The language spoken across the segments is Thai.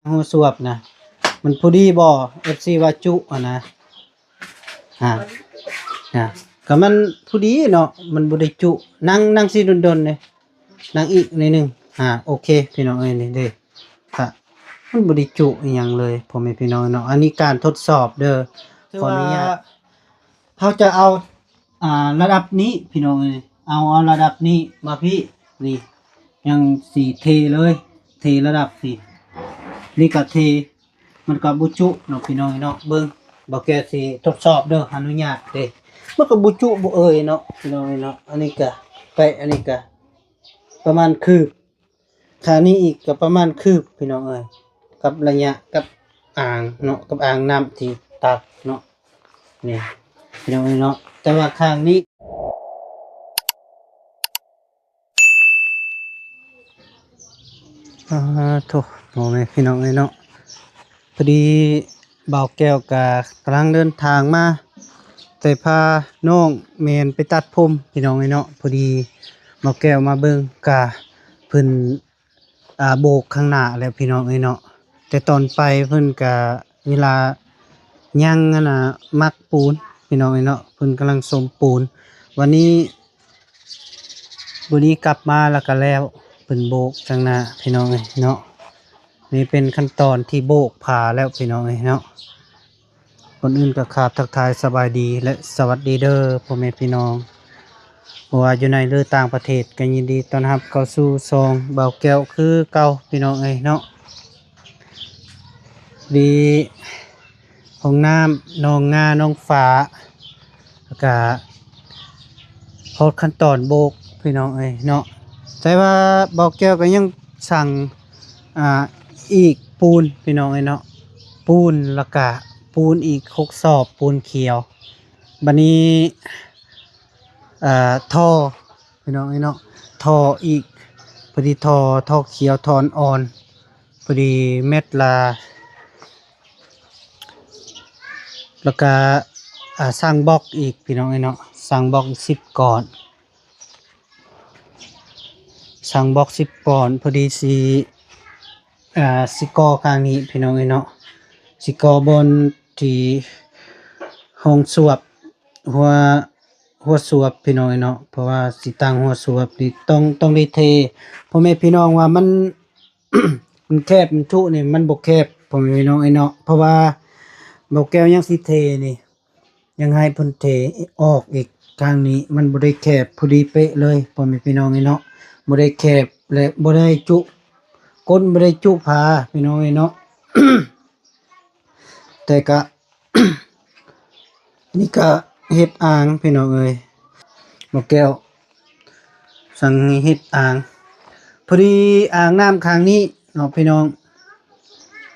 หูสวบนะมันพอดีบ่ FC ว่าจุอ่ะนะฮะก็มันพอดีเนาะมันบ่ได้จุนั่งสิดนๆเลยนั่งอีกนิดนึงโอเคพี่น้องเอ้ยนี่เด้ก็มันบ่ได้จุอีหยังเลยพ่อแม่พี่น้องเนาะอันนี้การทดสอบเด้อขออนุญาตเขาจะเอาระดับนี้พี่น้องเอ้ยเอาระดับนี้มาพี่นี่ยังสีเทเลยเทระดับสินี่ก็เทมันก็บ่จุเนาะพี่น้องเนาะเบิ่งบ่แกสิทดสอบเด้ออนุญาตเด้มันก็บ่จุบ่เอ่ยเนาะพี่น้องเนาะอันนี้ก็ไปอันนี้ก็ประมาณคืบขานี้อีกก็ประมาณคืบพี่น้องเอ้ยกับระยะกับอ่างเนาะกับอ่างน้ำที่ตักเนาะนี่พี่น้องเนาะแต่ว่าข้างนี้โถโหแม่พี่น้องเนาะพอดีบ่าวแก้วก็กำลังเดินทางมาแต่พาน้องแมนไปตัดผมพี่น้องเนาะพอดีบ่าวแก้วมาเบิ่งกะเพิ่นโบกข้างหน้าแล้วพี่น้องเนาะแต่ตอนไปเพิ่นก็เวลายังน่ะมักปูนพี่น้องเนาะเพิ่นกำลังสมปูนวันนี้กลับมาแล้วก็แล้วเพิ่นโบกข้างหน้าพี่น้องเนาะนี่เป็นขั้นตอนที่โบกผ่าแล้วพี่น้องเนาะคนอื่นก็ขาบทักทายสบายดีและสวัสดีเด้อพ่อแม่พี่น้องบ่ว่าอยู่ในหรือต่างประเทศก็ยินดีต้อนรับเข้าสู่ซองเบาแก้วคือเก่าพี่น้องเนาะดีห้องน้ำน้องงาน้องฟ้าแล้วก็พอขั้นตอนโบกพี่น้องเนาะแต่ว่าเบาแก้วก็ยังสั่งอีกปูนพี่น้องเนาะปูนแล้วก็ปูนอีก6สอบปูนเขียวบัดนี้ท่อพี่น้องเนาะท่ออีกพอดีท่อเขียวท่ออ่อนพอดีเม็ดละแล้วก็สร้างบล็อกอีกพี่น้องเนาะสร้างบล็อก10ก่อนสร้างบล็อก10ก่อนพอดีสิกอข้างนี้พี่น้องเนาะสิกอบนที่ห้องสวบหัวสวบพี่น้องเนาะเพราะว่าสิตั้งหัวสวบนี่ต้องได้เทพ่อแม่พี่น้องว่ามัน มันแคบมันทุนี่มันบ่แคบพ่อแม่พี่น้องเนาะเพราะว่าบ่แก้วยังสิเทนี่ยังให้เพิ่นเทออกอีกข้างนี้มันบ่ได้แคบพอดีเป๊ะเลยพ่อแม่พี่น้องเนาะบ่ได้แคบและบ่ได้จุก้นบ่ได้จุผาพี่น้องเนาะ แต่ก็ นี่ก็เฮ็ดอ่างพี่น้องบ่แก้วสั่งให้เฮ็ดอ่างพอดีอ่างน้ำข้างนี้เนาะพี่น้อง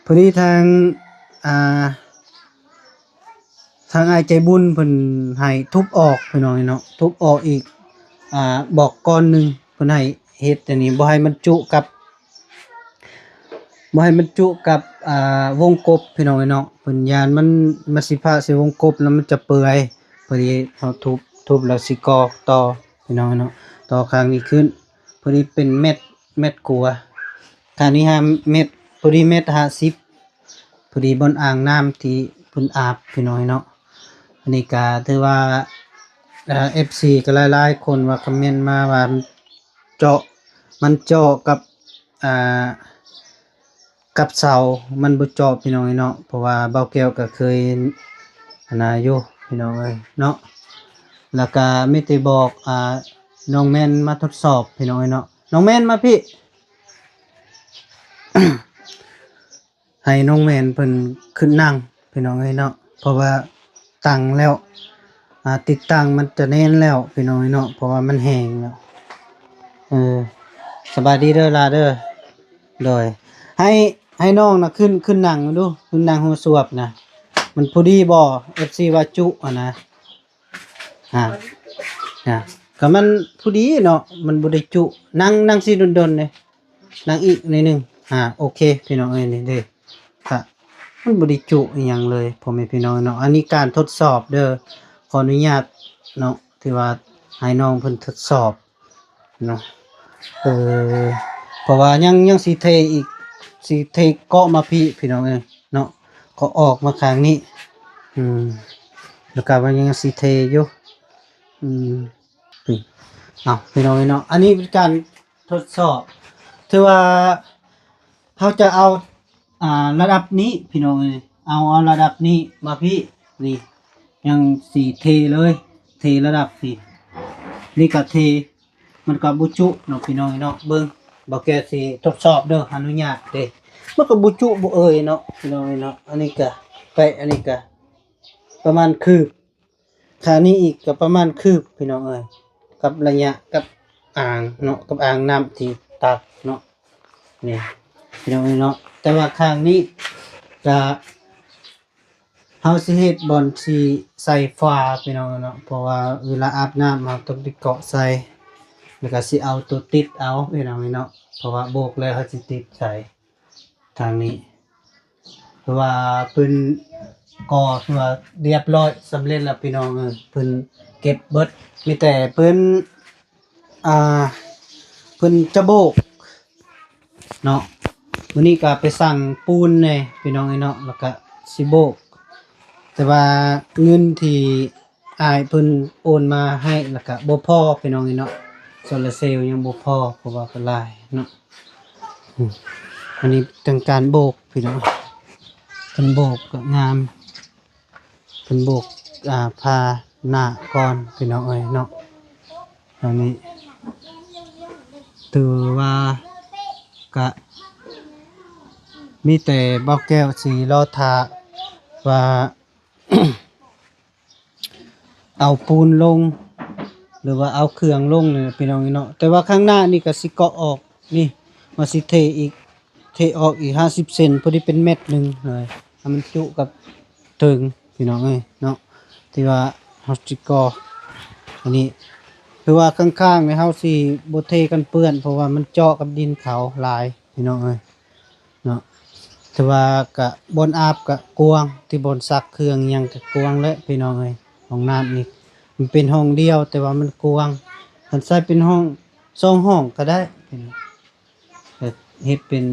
พอดีทางอ้ายใจบุญเพิ่นให้ทุบออกพี่น้องเนาะทุบออกอีกบอกก้อนหนึงเพิ่นให้เฮ็ดอันนี้บ่ให้มันจุกับวงกบพี่น้องเนาะเพิ่นยานมันสิพาใส่วงกบแล้วมันจะเปื่อยพอดีเฮาทุบแล้วสิกอต่อพี่น้องเนาะต่อข้างนี้ขึ้นพอดีเป็นเม็ดกลัวข้างนี้5เม็ดพอดีเม็ด50พอดีบนอ่างน้ำที่เพิ่นอาบพี่น้องเนาะอันนี้ก็ถือว่าFC ก็หลายๆคนว่าคอมเมนต์มาว่าเจาะกับเสามันบ่เจาะพี่น้องเนาะเพราะว่าเบาแก้วก็เคยอยู่พี่น้องเนาะแล้วก็มีแต่บอกน้องแม่นมาทดสอบพี่น้องเนาะน้องแม่นมาพี่ ให้น้องแม่นเพิ่นขึ้นนั่งพี่น้องเนาะเพราะว่าตั้งแล้วติดตั้งมันจะแน่นแล้วพี่น้องเนาะเพราะว่ามันแห้งแล้วสบายดีเด้อลาเด้อโดยให้น้องนะขึ้นนั่งมาดูขึ้นนั่งหัวสวบนะมันพอดีบ่ FC ว่าจุอ่ะนะก็มันพอดีเนาะมันบ่ได้จุนั่งสิดนๆเลยนั่งอีกนิดนึงโอเคพี่น้องนี่เด้ค่ะมันบ่ได้จุอีหยังเลยพ่อแม่พี่น้องเนาะอันนี้การทดสอบเด้อขออนุญาตเนาะที่ว่าให้น้องเพิ่นทดสอบเนาะเพราะว่ายังสิเทอีก สิเทเกาะมาพี่น้องเอ้ยเนาะก็ออกมาข้างนี้อืมแล้วก็มันยังสิเทอยู่อืมนี่เอาพี่น้องเอ้ยเนาะอันนี้เป็นการทดสอบถือว่าเขาจะเอาระดับนี้พี่น้องเอ้ยเอาระดับนี้มาพี่นี่ยังสีเทเลยเทระดับสินี่ก็เทมันก็บุจุเนาะพี่น้องเอ้ยเนาะเบิ่งบ่แกสิทดสอบเด้ออนุญาตเด้มันก็บุจุบ่เอ่ยเนาะพี่น้องเอ้ยเนาะอันนี้ก็ไปอันนี้ก็ประมาณคืบค่านี้อีกก็ประมาณคืบพี่น้องเอ้ยกับระยะกับอ่างเนาะกับอ่างน้ำที่ตักเนาะนี่พี่น้องเอ้ยเนาะแต่ว่าข้างนี้จะเฮาสิเฮ็ดบอนสิใส่ฟ้าพี่น้องเนาะเพราะว่าเวลาอาบน้ำเราต้องไปเกาะใส่แล้วก็สิเอาตัวติดเอาพี่น้องเนาะเพราะว่าโบกแล้วเฮาสิติดใส่ทางนี้เพราะว่าเพิ่นก่อคือว่าเรียบร้อยสำเร็จแล้วพี่น้องเอ้ยเพิ่นเก็บเบิดมีแต่เพิ่นอ่าเพิ่นจะโบกเนาะมื้อนี้ก็ไปสั่งปูนแน่พี่น้องเอ้ยเนาะแล้วก็สิโบกแต่ว่าเงินที่อ้ายเพิ่นโอนมาให้แล้วก็บ่พอพี่น้องเอ้ยเนาะโซลาร์เซลล์ยังบ่พอเพราะว่าเพิ่นหลายเนาะอันนี้ต้องการโบกพี่น้องเพิ่นโบกก็งามเพิ่นโบกพาหน้าก่อนพี่น้องเอ้ยเนาะอันนี้ถือว่าก็มีแต่เบาแก้วสีรอทาว่า เอาปูนลงหรือว่าเอาเครื่องลงเนี่ยพี่น้องเนาะแต่ว่าข้างหน้านี่ก็สิเกาะออกนี่มาสิเทอีกเทออกอีก50เซนพอดีเป็นเม็ดหนึงเลยให้มันจุกับถึงพี่น้องเอ้ยเนาะที่ว่าเฮาสิก่ออันนี้คือว่าข้างๆเนี่ยเฮาสิบ่เทกันเปื้อนเพราะว่ามันเจาะกับดินเขาหลายพี่น้องเอ้ยเนาะแต่ว่าก็บนอาบก็กว้างที่บนซักเครื่องหยังก็กว้างและพี่น้องเอ้ยห้องน้ำนี่มันเป็นห้องเดียวแต่ว่ามันกว้างคันใช้เป็นห้อง2ห้องก็ได้พี่น้องแต่เฮ็ดเป็น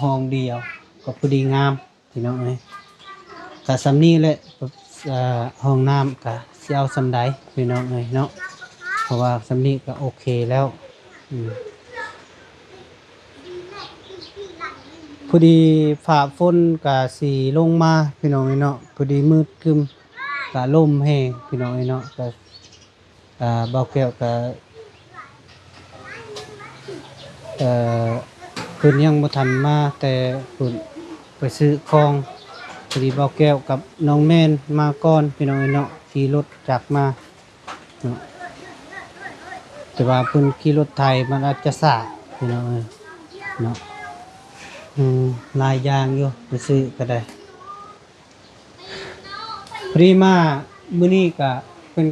ห้องเดียวก็พอดีงามพี่น้องเอ้ยก็สำนี้แหละห้องน้ำก็สิเอาสำใดพี่น้องเอ้ยเนาะเพราะว่าสำนี้ก็โอเคแล้วพอดีฝ่าฝนก็สิลงมาพี่น้องเอ้ยเนาะพอดีมืดครึ้มก็ลมแห้งพี่น้องเอ้ยเนาะก็เบาแก้วก็เพิ่นยังบ่ทันมาแต่เพิ่นไปซื้อของพอดีเบาแก้วกับน้องแม่นมาก่อนพี่น้องเอ้ยเนาะขี่รถจักรมาเนาะแต่ว่าเพิ่นขี่รถไทยมันอาจจะช้าพี่น้องเอ้ยเนาะหลายอย่างอยู่ไปซื้อก็ได้พอดีมามื้อนี้ก็เป็น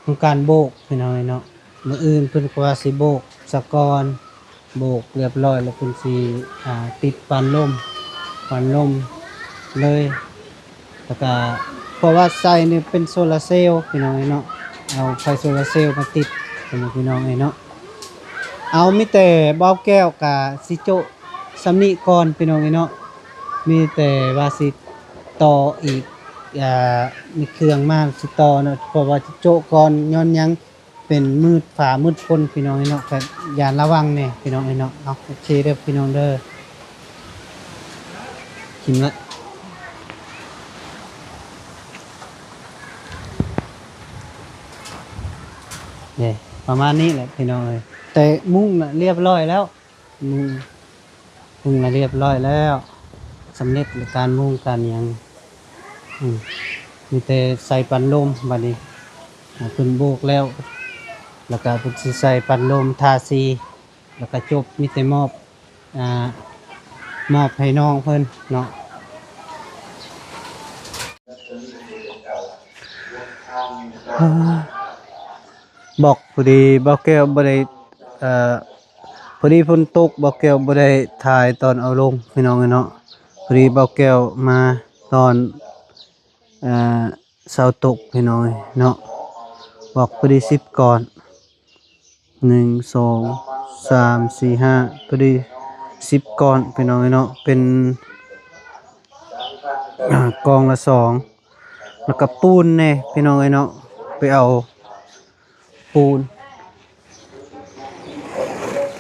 ของการโบกพี่น้องเอ้ยเนาะมื้ออื่นเพิ่นก็ว่าสิโบกสะก่อนโบกเรียบร้อยแล้วเพิ่นสิติดปันลมเลยแล้วก็เพราะว่าใส่นี่เป็นโซลาร์เซลล์พี่น้องเอ้ยเนาะเอาไฟโซลาร์เซลล์มาติดพี่น้องเอ้ยเนาะเอามีแต่เบาแก้วกับสิโจสำนิก่อนพี่น้องเอ้ยเนาะมีแต่ว่าสิต่ออีกมีเครื่องมาสิต่อเนาะเพราะว่าสิโจก่อนย้อนยังเป็นมืดฝามืดฝนพี่น้องเอ้ยเนาะก็อย่าระวังแน่พี่น้องเอ้ยเนาะเอาโอเคเด้อพี่น้องเด้อกินละเนี่ยประมาณนี้แหละพี่น้องเอ้ยแต่มุ้งน่ะเรียบร้อยแล้วมุ้งน่ะเรียบร้อยแล้วสำเร็จในการมุ้งการหยังมีแต่ใส่ปันลมบัดนี้เพิ่นโบกแล้วแล้วก็เพิ่นสิใส่ปันลมทาสีแล้วก็จบมีแต่มอบให้น้องเพิ่นเนาะบอกพอดีบ่แก้วบ่ได้พอดีฝนตกบ่แก้วบ่ได้ถ่ายตอนเอาลงพี่น้องเนาะพอดีบ่แก้วมาตอนเช้าตกพี่น้องเนาะบอกพอดี10ก่อน1 2 3 4 5พอดี 10ก้อนพี่น้องเนาะเป็นกองละ2แล้วก็ปูนแน่พี่น้องเนาะไปเอาปูน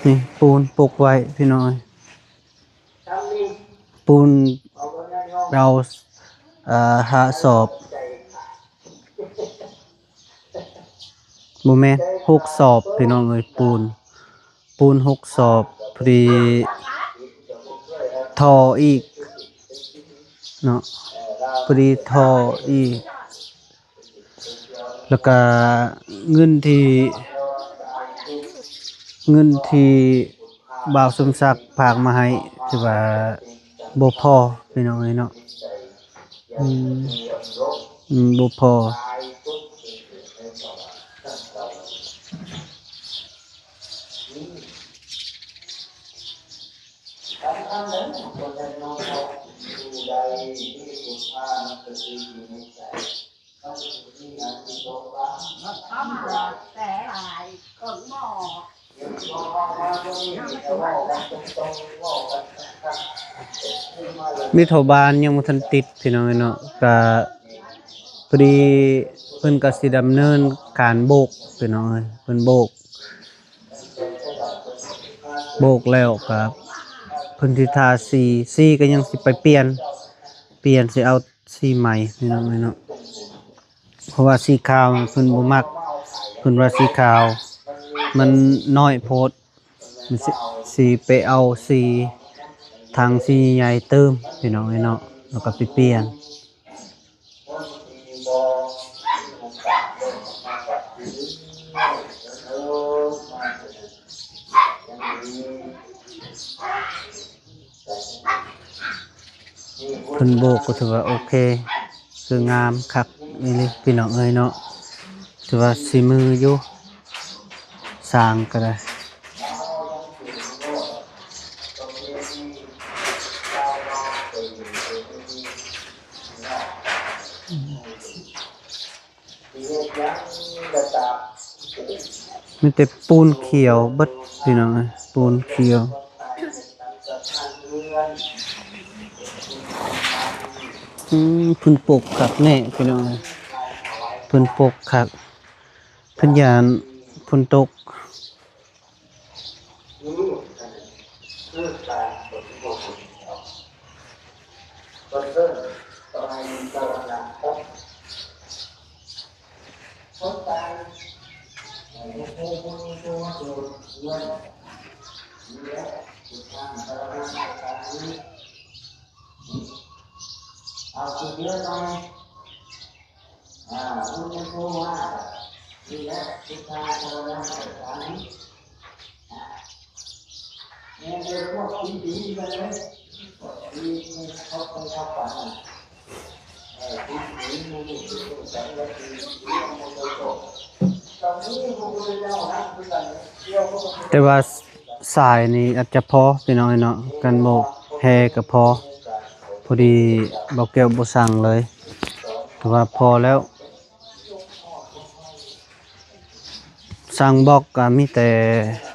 นี่ปูนปลูกไว้พี่น้องปูนเราหาสอบบ่แม่น6สอบพี่น้องเอ้ยปูน6สอบพอดีทออีกเนาะพอดีทออีกแล้วก็เงินที่บ่าวสมศักดิ์ฝากมาให้ที่ว่าบ่พอพี่น้องเอ้ยเนาะบ่พอมีโทบานยังบ่ทันติดพี่น้องเอ้ยเนาะก็พอดีเพิ่นก็สิดำเนินการโบกพี่น้องเอ้ยเพิ่นโบกแล้วครับเพิ่นสิทาสีก็ยังสิไปเปลี่ยนสิเอาสีใหม่พี่น้องเอ้ยเนาะเพราะว่าสีขาวเพิ่นบ่มักเพิ่นว่าสีขาวมันน้อยโพดมันสิไปเอาสีทางสีใหญ่เติมพี่น้องเอ้ยเนาะแล้วก็ไปเปลี่ยนเพิ่นโบกก็ถือว่าโอเคคืองามคักนี่เลยพี่น้องเอ้ยเนาะถือว่าสีมืออยู่สร้างก็ได้มีแต่ปูนเขียวเบิดพี่น้องเอ้ยปูนเขียวเพิ่นปลูกคักแน่พี่น้องเอ้ยเพิ่นปลูกคักเพิ่นยานฝนตกแต่ว่าสายนี่อาจจะพอพี่น้องเนาะกันโบกแพก็พอดีบ่แก้วบ่สั่งเลยแต่ว่าพอแล้วสั่งบอกก็มีแต่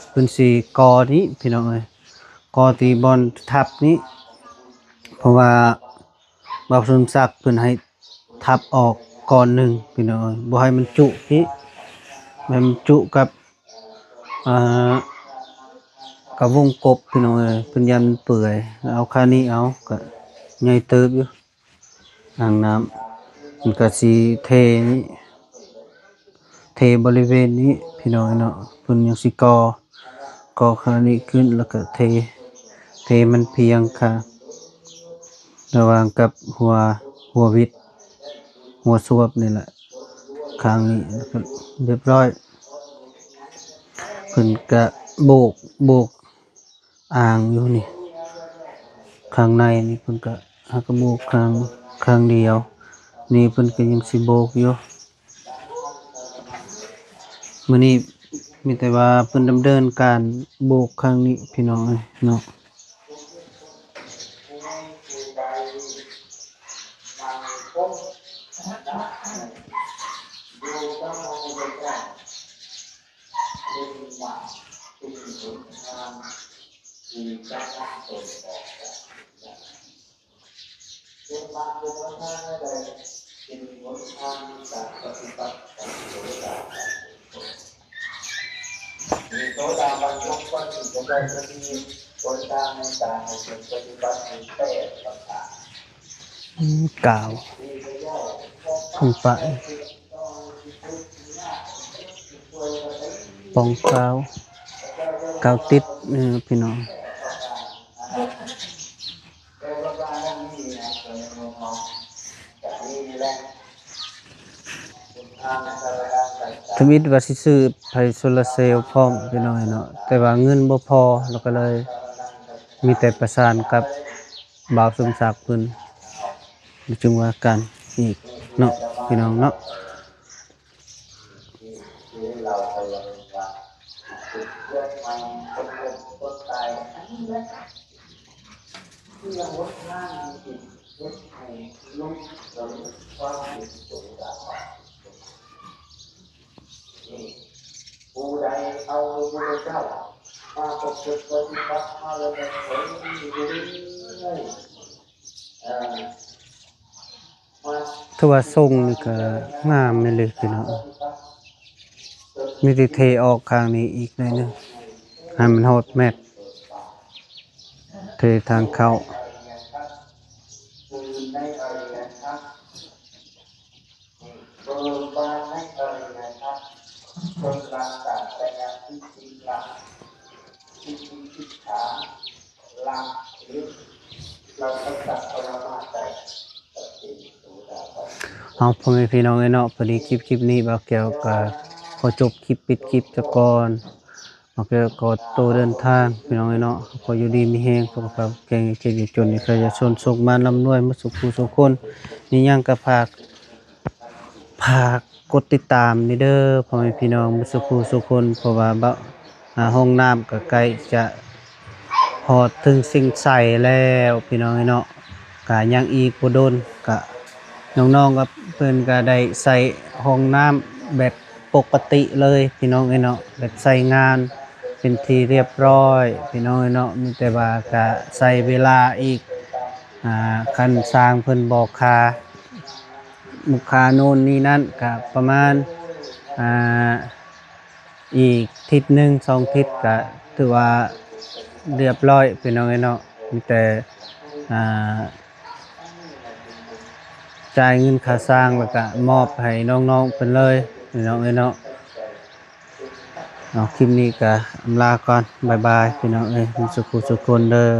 เพิ่นสิกอนี้พี่น้องเอ้ยกอที่บอนทับนี้เพราะว่าบ่าวสมศักดิ์เพิ่นให้ทับออกก่อนหนึ่งพี่น้องเอ้ยบ่ให้มันจุนี้มันจุกับอ่ากับวงกบพี่น้องเอ้ยเพิ่นยันเปื่อยเอาค่านี้เอาก็ใหญ่เติบอยู่อ่างน้ำมันก็สิเทนี้เทบริเวณนี้พี่น้องเนาะเพิ่นยังสิก่อค่านี้ขึ้นแล้วก็เทมันเพียงค่ะระหว่างกับหัววิดหัวซวบนี่แหละข้างนี้แล้วก็เรียบร้อยเพิ่นก็โบกอ่างอยู่นี่ข้างในนี่เพิ่นก็หากโบกข้างเดียวนี่เพิ่นก็ยังสิโบกอยู่มื้อนี้มีแต่ว่าเพิ่นดำเนินการโบกข้างนี้พี่น้องเนาะ โสดาบันทุกคนที่จะได้ปฏิบัติบนทางในการให้เป็นปฏิบัติในเตะต่างกล่าวขึ้นไปปองกล่าวกล่าวติดพี่น้องทวิตว่าสิซื้อไผโซลาร์เซลล์พร้อมพี่น้องเนาะแต่ว่าเงินบ่พอเราก็เลยมีแต่ประสานกับบ่าวสมศักดิ์เพิ่นจึงว่ากันอีกเนาะพี่น้องเนาะผู้ใดเอาพระเจ้ามาปกปิดปฏิบัติมาเลยเป็นคนดีถ้าว่าทรงนี่ก็งามแม่นเลยพี่น้องมีแต่เทออกข้างนี้อีกหน่อยนึงให้มันโหดแมทเททางเข้าเอาพ่อแม่พี่น้องเนาะพอดีคลิปนี้บ่าวแก้วก็ขอจบคลิปปิดคลิปซะก่อนบ่าวแก้วก็ตัวเดินทางพี่น้องเนาะขออยู่ดีมีแฮงสุขภาพแข็งแรงจนนี่ก็จะชนสุขมาร่ำรวยมาสุขผู้สุขคนนี่ยังก็ฝากกดติดตามนี่เด้อพ่อแม่พี่น้องมาสุขผู้สุขคนเพราะว่าห้องน้ำก็ใกล้จะฮอดถึงสิ่งใส่แล้วพี่น้องเนาะก็ยังอีกบ่โดนก็น้องๆก็เพิ่นก็ได้ใส่ห้องน้ำแบบปกติเลยพี่น้องเนาะแบบใส่งานเป็นที่เรียบร้อยพี่น้องเนาะมีแต่ว่าก็ใส่เวลาอีกคันสร้างเพิ่นบอกค่ามุกค่าโน่นนี่นั่นก็ประมาณอีกทิศหนึ่ง2ทิศก็ถือว่าเรียบร้อยพี่น้องเนาะมีแต่จ่ายเงินค่าสร้างแล้วก็มอบให้น้องๆเพิ่นเลยพี่น้องเนาะเอาคลิปนี้ก็อำลาก่อนบ๊ายบายพี่น้องมีสุขสุขคนเด้อ